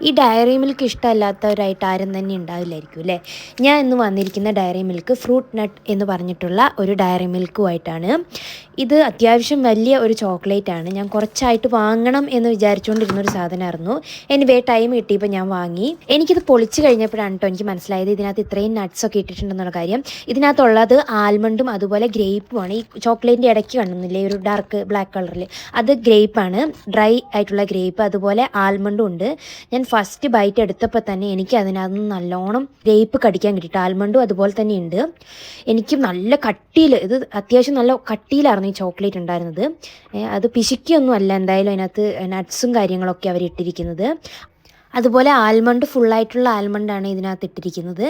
ഈ diary milk ഇഷ്ടമല്ലാത്തവരായിട്ട് ആരും തന്നെ ഉണ്ടാവില്ലായിരിക്കും അല്ലേ. ഞാൻ ഇന്ന് വന്നിരിക്കുന്ന ഡയറി മിൽക്ക് ഫ്രൂട്ട് നട്ട് എന്ന് പറഞ്ഞിട്ടുള്ള ഒരു ഡയറി മിൽക്കുമായിട്ടാണ്. ഇത് അത്യാവശ്യം വലിയ ഒരു ചോക്ലേറ്റ് ആണ്. ഞാൻ കുറച്ചായിട്ട് വാങ്ങണം എന്ന് വിചാരിച്ചുകൊണ്ടിരുന്നൊരു സാധനമായിരുന്നു. എനിവേ ടൈം കിട്ടിയപ്പോൾ ഞാൻ വാങ്ങി. എനിക്കിത് പൊളിച്ച് കഴിഞ്ഞപ്പോഴാണ് കേട്ടോ എനിക്ക് മനസ്സിലായത് ഇതിനകത്ത് ഇത്രയും നട്ട്സൊക്കെ ഇട്ടിട്ടുണ്ടെന്നുള്ള കാര്യം. ഇതിനകത്തുള്ളത് ആൽമണ്ടും അതുപോലെ ഗ്രേപ്പുമാണ്. ഈ ചോക്ലേറ്റിൻ്റെ ഇടയ്ക്ക് കാണുന്നില്ലേ ഒരു ഡാർക്ക് ബ്ലാക്ക് കളറിൽ, അത് ഗ്രേപ്പാണ്, ഡ്രൈ ആയിട്ടുള്ള ഗ്രേപ്പ്. അതുപോലെ ആൽമണ്ടും ഉണ്ട്. ഞാൻ ഫസ്റ്റ് ബൈറ്റ് എടുത്തപ്പോൾ തന്നെ എനിക്ക് അതിനകത്ത് നല്ലോണം ഗ്രേപ്പ് കടിക്കാൻ കിട്ടിയിട്ട് ആൽമണ്ടും അതുപോലെ തന്നെ ഉണ്ട്. എനിക്ക് നല്ല കട്ടിയിൽ, ഇത് അത്യാവശ്യം നല്ല കട്ടിയിലായിരുന്നു ഈ ചോക്ലേറ്റ് ഉണ്ടായിരുന്നത്. അത് പിശുക്കിയൊന്നും അല്ല എന്തായാലും അതിനകത്ത് നട്ട്സും കാര്യങ്ങളൊക്കെ അവർ ഇട്ടിരിക്കുന്നത്. അതുപോലെ ആൽമണ്ട്, ഫുള്ളായിട്ടുള്ള ആൽമണ്ടാണ് ഇതിനകത്ത് ഇട്ടിരിക്കുന്നത്.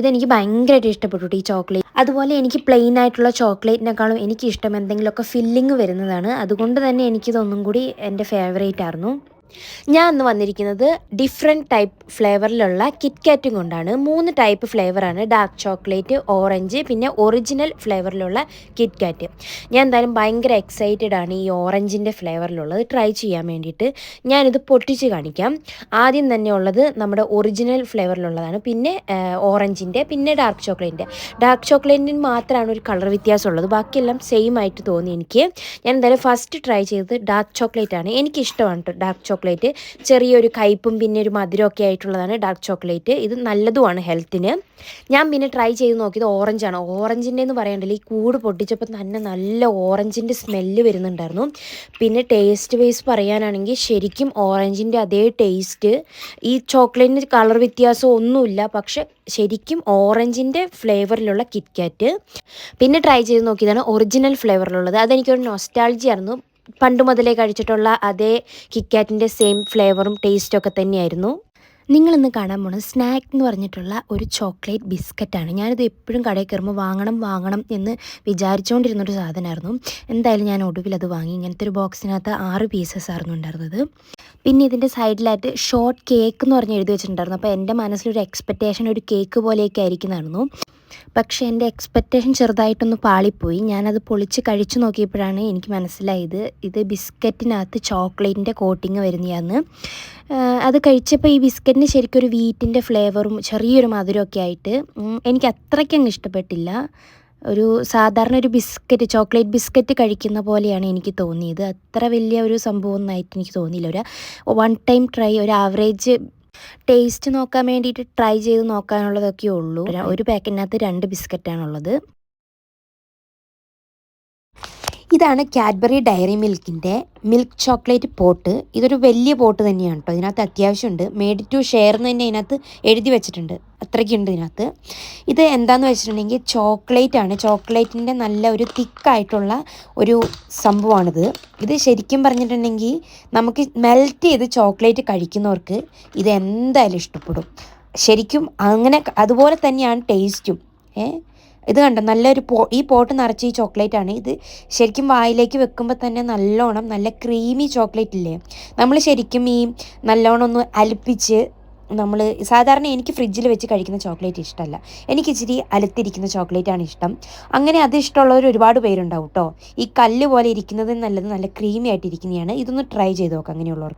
ഇതെനിക്ക് ഭയങ്കരമായിട്ട് ഇഷ്ടപ്പെട്ടു ഈ ചോക്ലേറ്റ്. അതുപോലെ എനിക്ക് പ്ലെയിൻ ആയിട്ടുള്ള ചോക്ലേറ്റിനേക്കാളും എനിക്കിഷ്ടം എന്തെങ്കിലുമൊക്കെ ഫില്ലിങ് വരുന്നതാണ്. അതുകൊണ്ട് തന്നെ എനിക്കിതൊന്നും കൂടി എൻ്റെ ഫേവറേറ്റ് ആയിരുന്നു. ഞാൻ ഇന്ന് വന്നിരിക്കുന്നത് ഡിഫറെൻറ്റ് ടൈപ്പ് ഫ്ലേവറിലുള്ള കിറ്റ്കാറ്റും കൊണ്ടാണ്. 3 ടൈപ്പ് ഫ്ലേവറാണ്: ഡാർക്ക് ചോക്ലേറ്റ്, ഓറഞ്ച്, പിന്നെ ഒറിജിനൽ ഫ്ലേവറിലുള്ള കിറ്റ്കാറ്റ്. ഞാൻ എന്തായാലും ഭയങ്കര എക്സൈറ്റഡ് ആണ് ഈ ഓറഞ്ചിൻ്റെ ഫ്ലേവറിലുള്ളത് ട്രൈ ചെയ്യാൻ വേണ്ടിയിട്ട്. ഞാനിത് പൊട്ടിച്ച് കാണിക്കാം. ആദ്യം തന്നെ ഉള്ളത് നമ്മുടെ ഒറിജിനൽ ഫ്ലേവറിലുള്ളതാണ്, പിന്നെ ഓറഞ്ചിൻ്റെ, പിന്നെ ഡാർക്ക് ചോക്ലേറ്റിൻ്റെ. ഡാർക്ക് ചോക്ലേറ്റിന് മാത്രമാണ് ഒരു കളർ വ്യത്യാസമുള്ളത്, ബാക്കിയെല്ലാം സെയിം ആയിട്ട് തോന്നി എനിക്ക്. ഞാൻ എന്തായാലും ഫസ്റ്റ് ട്രൈ ചെയ്തത് ഡാർക്ക് ചോക്ലേറ്റ് ആണ്. എനിക്കിഷ്ടമാണ് ഡാർക്ക് ചോക്ലേറ്റ്. ചെറിയൊരു കയ്പും പിന്നെ ഒരു മധുരമൊക്കെ ആയിട്ടുള്ളതാണ് ഡാർക്ക് ചോക്ലേറ്റ്. ഇത് നല്ലതുമാണ് ഹെൽത്തിന്. ഞാൻ പിന്നെ ട്രൈ ചെയ്ത് നോക്കിയത് ഓറഞ്ചാണ്. ഓറഞ്ചിൻ്റെ എന്ന് പറയണ്ടല്ലോ, ഈ കൂട് പൊട്ടിച്ചപ്പോൾ തന്നെ നല്ല ഓറഞ്ചിൻ്റെ സ്മെല്ല് വരുന്നുണ്ടായിരുന്നു. പിന്നെ ടേസ്റ്റ് വൈസ് പറയാനാണെങ്കിൽ ശരിക്കും ഓറഞ്ചിൻ്റെ അതേ ടേസ്റ്റ്. ഈ ചോക്ലേറ്റിന് കളർ വ്യത്യാസം ഒന്നുമില്ല, പക്ഷെ ശരിക്കും ഓറഞ്ചിൻ്റെ ഫ്ലേവറിലുള്ള കിറ്റ്കാറ്റ്. പിന്നെ ട്രൈ ചെയ്ത് നോക്കിയതാണ് ഒറിജിനൽ ഫ്ലേവറിലുള്ളത്. അതെനിക്കൊരു നൊസ്റ്റാൾജി ആയിരുന്നു. പണ്ട് മുതലേ കഴിച്ചിട്ടുള്ള അതേ കിറ്റ്കാറ്റിൻ്റെ സെയിം ഫ്ലേവറും ടേസ്റ്റും ഒക്കെ തന്നെയായിരുന്നു. നിങ്ങളിന്ന് കാണാൻ പോകുന്നത് സ്നാക്ക് എന്ന് പറഞ്ഞിട്ടുള്ള ഒരു ചോക്ലേറ്റ് ബിസ്ക്കറ്റാണ്. ഞാനിത് എപ്പോഴും കടയിൽ കയറുമ്പോൾ വാങ്ങണം എന്ന് വിചാരിച്ചുകൊണ്ടിരുന്നൊരു സാധനമായിരുന്നു. എന്തായാലും ഞാൻ ഒടുവിൽ അത് വാങ്ങി. ഇങ്ങനത്തെ ഒരു ബോക്സിനകത്ത് 6 പീസസ് ആയിരുന്നു ഉണ്ടായിരുന്നത്. പിന്നെ ഇതിൻ്റെ സൈഡിലായിട്ട് ഷോർട്ട് കേക്ക് എന്ന് പറഞ്ഞ് എഴുതി വെച്ചിട്ടുണ്ടായിരുന്നു. അപ്പോൾ എൻ്റെ മനസ്സിലൊരു എക്സ്പെക്റ്റേഷൻ ഒരു കേക്ക് പോലെയൊക്കെ ആയിരിക്കുന്നതായിരുന്നു. പക്ഷേ എൻ്റെ എക്സ്പെക്റ്റേഷൻ ചെറുതായിട്ടൊന്ന് പാളിപ്പോയി. ഞാനത് പൊളിച്ച് കഴിച്ചു നോക്കിയപ്പോഴാണ് എനിക്ക് മനസ്സിലായത് ഇത് ബിസ്ക്കറ്റിനകത്ത് ചോക്ലേറ്റിൻ്റെ കോട്ടിങ് വരുന്നതാണ്. അത് കഴിച്ചപ്പോൾ ഈ ബിസ്ക്കറ്റിന് ശരിക്കും ഒരു വീറ്റിൻ്റെ ഫ്ലേവറും ചെറിയൊരു മധുരമൊക്കെ ആയിട്ട് എനിക്ക് അത്രയ്ക്കങ്ങ് ഇഷ്ടപ്പെട്ടില്ല. ഒരു സാധാരണ ഒരു ബിസ്ക്കറ്റ്, ചോക്ലേറ്റ് ബിസ്ക്കറ്റ് കഴിക്കുന്ന പോലെയാണ് എനിക്ക് തോന്നിയത്. അത്ര വലിയ ഒരു സംഭവമൊന്നായിട്ട് എനിക്ക് തോന്നിയില്ല. ഒരു വൺ ടൈം ട്രൈ, ഒരു ആവറേജ് ടേസ്റ്റ് നോക്കാൻ വേണ്ടിയിട്ട് ട്രൈ ചെയ്ത് നോക്കാനുള്ളതൊക്കെ ഉള്ളൂ. ഒരു പാക്കറ്റിനകത്ത് 2 ബിസ്ക്കറ്റാണുള്ളത്. ഇതാണ് കാഡ്ബറി ഡയറി മിൽക്കിൻ്റെ മിൽക്ക് ചോക്ലേറ്റ് പോട്ട്. ഇതൊരു വലിയ പോട്ട് തന്നെയാണ് കേട്ടോ. ഇതിനകത്ത് അത്യാവശ്യമുണ്ട്. മേഡ് ടു ഷെയർ എന്ന് തന്നെ ഇതിനകത്ത് എഴുതി വെച്ചിട്ടുണ്ട്. അത്രയ്ക്കുണ്ട് ഇതിനകത്ത്. ഇത് എന്താണെന്ന് വെച്ചിട്ടുണ്ടെങ്കിൽ ചോക്ലേറ്റ് ആണ്. ചോക്ലേറ്റിൻ്റെ നല്ല ഒരു തിക്കായിട്ടുള്ള ഒരു സംഭവമാണിത്. ഇത് ശരിക്കും പറഞ്ഞിട്ടുണ്ടെങ്കിൽ നമുക്ക് മെൽറ്റ് ചെയ്ത് ചോക്ലേറ്റ് കഴിക്കുന്നവർക്ക് ഇത് എന്തായാലും ഇഷ്ടപ്പെടും. ശരിക്കും അങ്ങനെ അതുപോലെ തന്നെയാണ് ടേസ്റ്റും. ഇത് കണ്ടോ, നല്ലൊരു ഈ പോട്ട് നിറച്ച് ഈ ചോക്ലേറ്റ് ആണ്. ഇത് ശരിക്കും വായിലേക്ക് വെക്കുമ്പോൾ തന്നെ നല്ലോണം നല്ല ക്രീമി ചോക്ലേറ്റ് ഇല്ലേ, നമ്മൾ ശരിക്കും ഈ നല്ലോണം ഒന്ന് അലിപ്പിച്ച് നമ്മൾ സാധാരണ എനിക്ക് ഫ്രിഡ്ജിൽ വെച്ച് കഴിക്കുന്ന ചോക്ലേറ്റ് ഇഷ്ടമല്ല. എനിക്ക് ഇച്ചിരി അലുത്തിരിക്കുന്ന ചോക്ലേറ്റാണ് ഇഷ്ടം. അങ്ങനെ അത് ഇഷ്ടമുള്ളവർ ഒരുപാട് പേരുണ്ടാവും കേട്ടോ. ഈ കല്ല് പോലെ ഇരിക്കുന്നത് നല്ലത് നല്ല ക്രീമി ആയിട്ടിരിക്കുന്നതാണ്. ഇതൊന്ന് ട്രൈ ചെയ്ത് നോക്കാം അങ്ങനെയുള്ളവർക്ക്.